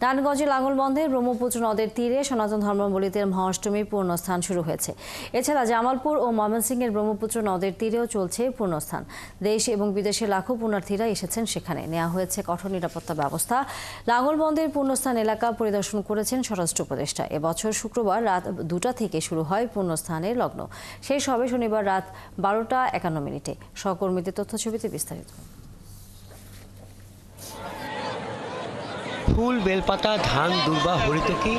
নারায়ণগঞ্জে লাঙ্গলবন্ধে ব্রহ্মপুত্র নদের তীরে সনাতন ধর্মাবলম্বীদের মহাষ্টমীর পূর্ণস্থান শুরু হয়েছে। এছাড়া জামালপুর ও ময়মনসিংহের ব্রহ্মপুত্র নদের তীরেও চলছে পূর্ণস্থান। দেশ এবং বিদেশের লাখো পুণ্যার্থীরা এসেছেন সেখানে। নেওয়া হয়েছে কঠোর নিরাপত্তা ব্যবস্থা। লাঙ্গলবন্ধের পূর্ণস্থান এলাকা পরিদর্শন করেছেন স্বরাষ্ট্র উপদেষ্টা। এবছর শুক্রবার রাত 2টা থেকে শুরু হয় পূর্ণস্থানের লগ্ন। শেষ হবে শনিবার রাত 12টা 51 মিনিটে। সহকর্মীদের তথ্যছবিতে বিস্তারিত। ফুল, বেলপাতা, ধান, দুর্বা, হরিতকি,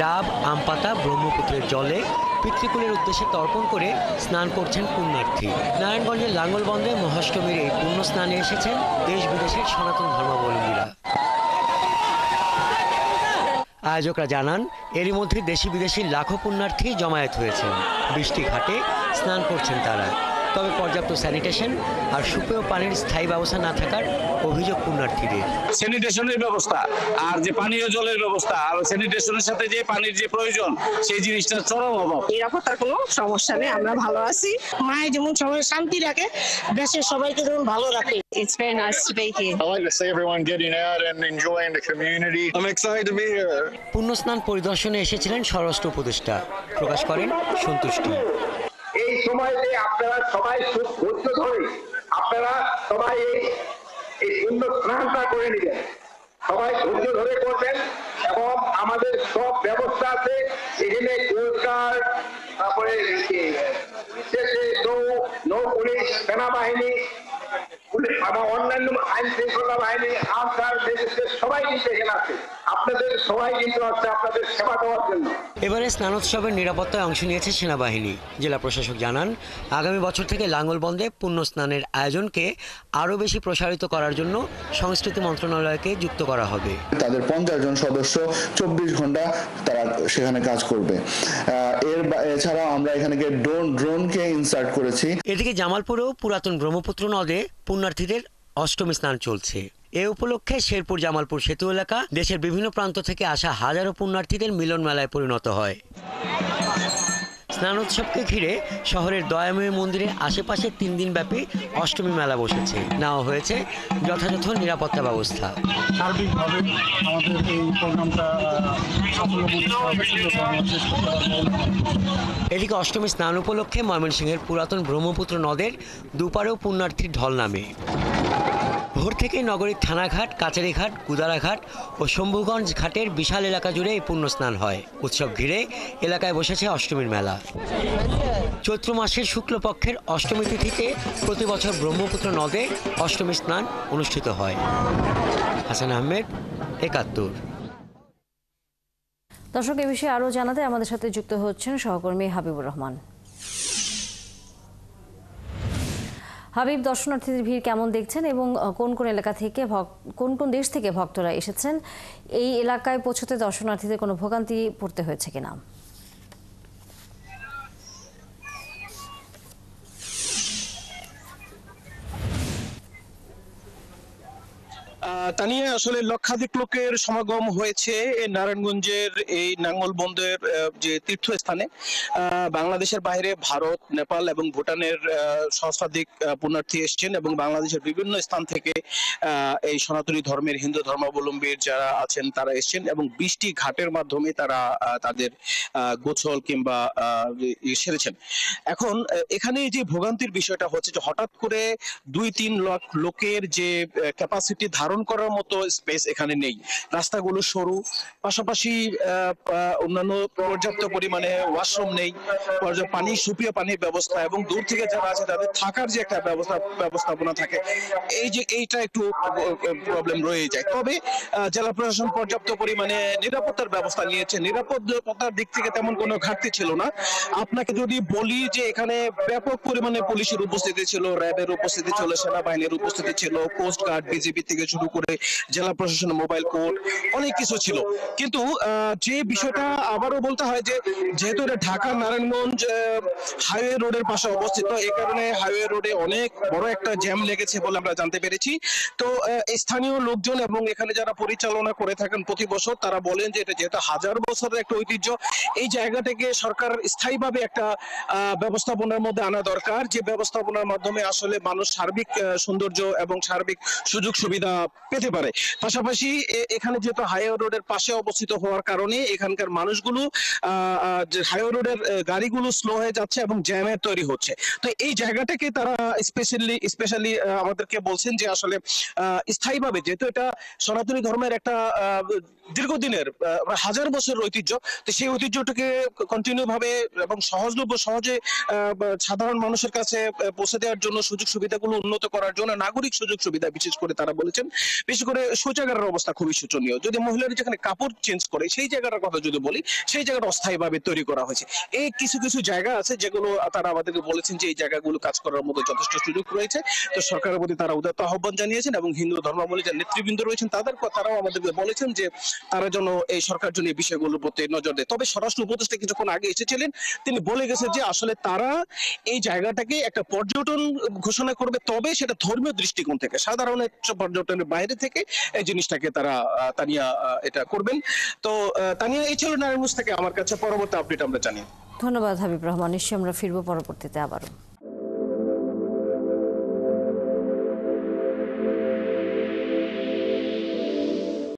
ডাব, আম পাতা ব্রহ্মপুত্রের জলে পিতৃকুলের উদ্দেশ্যে তর্পণ করে স্নান করছেন পুণ্যার্থী। নারায়ণগঞ্জের লাঙ্গলবন্ধে মহাষ্টমীর এই পুণ্য স্নানে এসেছেন দেশ বিদেশের সনাতন ধর্মাবলম্বীরা। আয়োজকরা জানান, এরই মধ্যে দেশি বিদেশি লাখো পুণ্যার্থী জমায়েত হয়েছেন। বৃষ্টি ঘাটে স্নান করছেন তারা। তবে পর্যাপ্ত স্যানিটেশন আর সুপেয় পানির স্থায়ী ব্যবস্থা না থাকার অভিযোগ পুণ্যার্থীদের। স্যানিটেশনের ব্যবস্থা আর যে পানীয় জলের ব্যবস্থা আর স্যানিটেশনের সাথে যে পানির যে প্রয়োজন সেই জিনিসটা চরম অভাব। নিরাপত্তার কোনো সমস্যা নেই, আমরা ভালো আছি। মায়ের যেমন সবাই শান্তি রাখে, দেশের সবাইকে যেমন ভালো রাখে। It's very nice to be here. I like to see everyone getting out and enjoying the community. I'm excited to be here. পুণ্যস্নান পরিদর্শনে এসেছিলেন স্বরাষ্ট্র উপদেষ্টা। প্রকাশ করেন সন্তুষ্টি। এই সময়তে আপনারা সবাই ধৈর্য ধরে আপনারা সবাই এই পুণ্য স্নানটা করে নেবেন। সবাই ধৈর্য ধরে করবেন এবং আমাদের সব ব্যবস্থা আছে। এখানে কোস্টগার্ড, তারপরে নৌ পুলিশ, সেনাবাহিনী, অন্যান্য আইন শৃঙ্খলা বাহিনী, আনসার, সবাই কিন্তু এখানে আছে। আপনাদের সবাই কিন্তু আছে আপনাদের সেবা দেওয়ার জন্য। এবারে স্নানোৎসবের নিরাপত্তায় অংশ নিয়েছে সেনাবাহিনী। জেলা প্রশাসক জানান, আগামী বছর থেকে লাঙ্গলবন্ধে পুণ্য স্নানের আয়োজনকে আরও বেশি প্রসারিত করার জন্য সংস্কৃতি মন্ত্রণালয়কে যুক্ত করা হবে। তাদের 50 জন সদস্য 24 ঘন্টা তারা সেখানে কাজ করবে। এছাড়াও আমরা এখানে ড্রোনকে ইনসার্ট করেছি। এদিকে জামালপুরেও পুরাতন ব্রহ্মপুত্র নদে পুণ্যার্থীদের অষ্টমী স্নান চলছে। এ উপলক্ষে শেরপুর জামালপুর সেতু এলাকা দেশের বিভিন্ন প্রান্ত থেকে আসা হাজারো পুণ্যার্থীদের মিলন মেলায় পরিণত হয়। স্নানোৎসবকে ঘিরে শহরের দয়াময়ী মন্দিরে আশেপাশে 3 দিনব্যাপী অষ্টমী মেলা বসেছে। নেওয়া হয়েছে যথাযথ নিরাপত্তা ব্যবস্থা। সার্বিকভাবে আমাদের এই প্রোগ্রামটা এদিকে অষ্টমী স্নান উপলক্ষে ময়মনসিংহের পুরাতন ব্রহ্মপুত্র নদের দুপারেও পুণ্যার্থীর ঢল নামে। ভোর থেকে নগরীর থানাঘাট, কাচারিঘাট, গুদারাঘাট ও শম্ভুগঞ্জ ঘাটের বিশাল এলাকা জুড়ে এই পুণ্য স্নান হয়। উৎসব ঘিরে এলাকায় বসেছে অষ্টমীর মেলা। চৈত্র মাসের শুক্লপক্ষের অষ্টমী তিথিতে প্রতি বছর ব্রহ্মপুত্র নদে অষ্টমী স্নান অনুষ্ঠিত হয়। হাসান আহমেদ, ৭১। দর্শক, এ বিষয়ে আরও জানাতে আমাদের সাথে যুক্ত হচ্ছেন সহকর্মী হাবিবুর রহমান। হাবিব, দর্শনার্থীদের ভিড় কেমন দেখছেন এবং কোন কোন এলাকা থেকে কোন কোন দেশ থেকে ভক্তরা এসেছেন? এই এলাকায় পৌঁছতে দর্শনার্থীদের কোনো ভোগান্তি পড়তে হয়েছে কিনা? তানিয়া, আসলে লক্ষাধিক লোকের সমাগম হয়েছে নারায়ণগঞ্জের এই নাঙ্গলবন্ধের যে তীর্থস্থানে। বাংলাদেশের বাইরে ভারত, নেপাল এবং ভুটানের সহস্রাধিক পুণ্যার্থী এসছেন এবং বাংলাদেশের বিভিন্ন স্থান থেকে এই সনাতনী ধর্মের হিন্দু ধর্মাবলম্বীর যারা আছেন তারা এসছেন এবং 20টি ঘাটের মাধ্যমে তারা তাদের গোসল কিংবা সেরেছেন। এখন এখানে যে ভোগান্তির বিষয়টা হচ্ছে যে হঠাৎ করে 2-3 লাখ লোকের যে ক্যাপাসিটি ধারণ করার মতো স্পেস এখানে নেই। রাস্তাগুলো সরু, পাশাপাশি অন্যান্য পর্যাপ্ত পরিমাণে ওয়াশরুম নেই, পানি, সুপেয় পানির ব্যবস্থা এবং দূর থেকে যারা আছে তাদের থাকার যে একটা ব্যবস্থাপনা থাকে, এইটা একটু প্রবলেম রয়ে যায়। তবে জেলা প্রশাসন পর্যাপ্ত পরিমাণে নিরাপত্তার ব্যবস্থা নিয়েছে। নিরাপত্তার দিক থেকে তেমন কোনো ঘাটতি ছিল না। আপনাকে যদি বলি যে এখানে ব্যাপক পরিমাণে পুলিশের উপস্থিতি ছিল, র্যাবের উপস্থিতি ছিল, সেনাবাহিনীর উপস্থিতি ছিল, কোস্ট গার্ড, বিজিবি থেকে শুরু করে জেলা প্রশাসনের মোবাইল কোর্ট, অনেক কিছু ছিল। কিন্তু যে বিষয়টা আবারও বলতে হয় যে যেহেতু এটা ঢাকা নারায়ণগঞ্জ হাইওয়ে রোডের পাশে অবস্থিত, এই কারণে হাইওয়ে রোডে অনেক বড় একটা জ্যাম লেগেছে বলে আমরা জানতে পেরেছি। তো স্থানীয় লোকজন এবং এখানে যারা পরিচালনা করে থাকেন প্রতি বছর, তারা বলেন যে এটা যেহেতু 1000 বছরের একটা ঐতিহ্য, এই জায়গাটাকে সরকার স্থায়ীভাবে একটা ব্যবস্থাপনার মধ্যে আনা দরকার, যে ব্যবস্থাপনার মাধ্যমে আসলে মানুষ সার্বিক সৌন্দর্য এবং সার্বিক সুযোগ সুবিধা পেতে পারে। পাশাপাশি এখানে যেহেতু হাইওয়ে রোডের পাশে অবস্থিত হওয়ার কারণে এখানকার মানুষগুলো যে হাইওয়ে রোডের গাড়িগুলো স্লো হয়ে যাচ্ছে এবং জ্যামের তৈরি হচ্ছে। তো এই জায়গাটাকে তারা স্পেশালি আমাদেরকে বলছেন যে আসলে স্থায়ীভাবে, যেহেতু এটা সনাতনী ধর্মের একটা দীর্ঘদিনের হাজার বছরের ঐতিহ্য, তো সেই ঐতিহ্যটাকে কন্টিনিউ ভাবে এবং সহজলভ্য সহজে সাধারণ মানুষের কাছে পৌঁছে দেওয়ার জন্য, সুযোগ সুবিধাগুলো উন্নত করার জন্য, নাগরিক সুযোগ সুবিধা বিশেষ করে তারা বলেছেন। বিশেষ করে শৌচাগারের অবস্থা খুবই শোচনীয়। যদি মহিলারা যেখানে কাপড় চেঞ্জ করে সেই জায়গাটার কথা যদি বলি, সেই জায়গাটা অস্থায়ীভাবে তৈরি করা হয়েছে। এই কিছু কিছু জায়গা আছে যেগুলো তারা আমাদেরকে বলেছেন যে এই জায়গাগুলো কাজ করার মতো যথেষ্ট সুযোগ রয়েছে। তো সরকারের প্রতি তারা উদাত্ত আহ্বান জানিয়েছেন এবং হিন্দু ধর্মাবলম্বী যে নেতৃবৃন্দ রয়েছেন তারাও আমাদেরকে বলেছেন যে তারা যেন এই সরকার জন্য এই বিষয়গুলোর প্রতি নজর দেয়। তবে স্বরাষ্ট্র উপদেষ্টা কিছুক্ষণ আগে এসেছিলেন, তিনি বলে গেছেন যে আসলে তারা এই জায়গাটাকে একটা পর্যটন ঘোষণা করবে, তবে সেটা ধর্মীয় দৃষ্টিকোণ থেকে, সাধারণ পর্যটনের বাইরে থেকে এই জিনিসটাকে তারা তানিয়া এটা করবেন। তো তানিয়া, এই ছিল নারায়ণগঞ্জ থেকে আমার কাছে। পরবর্তী আপডেট আমরা জানি। ধন্যবাদ হাবিব রহমান। নিশ্চয়ই আমরা ফিরবো পরবর্তীতে আবারও।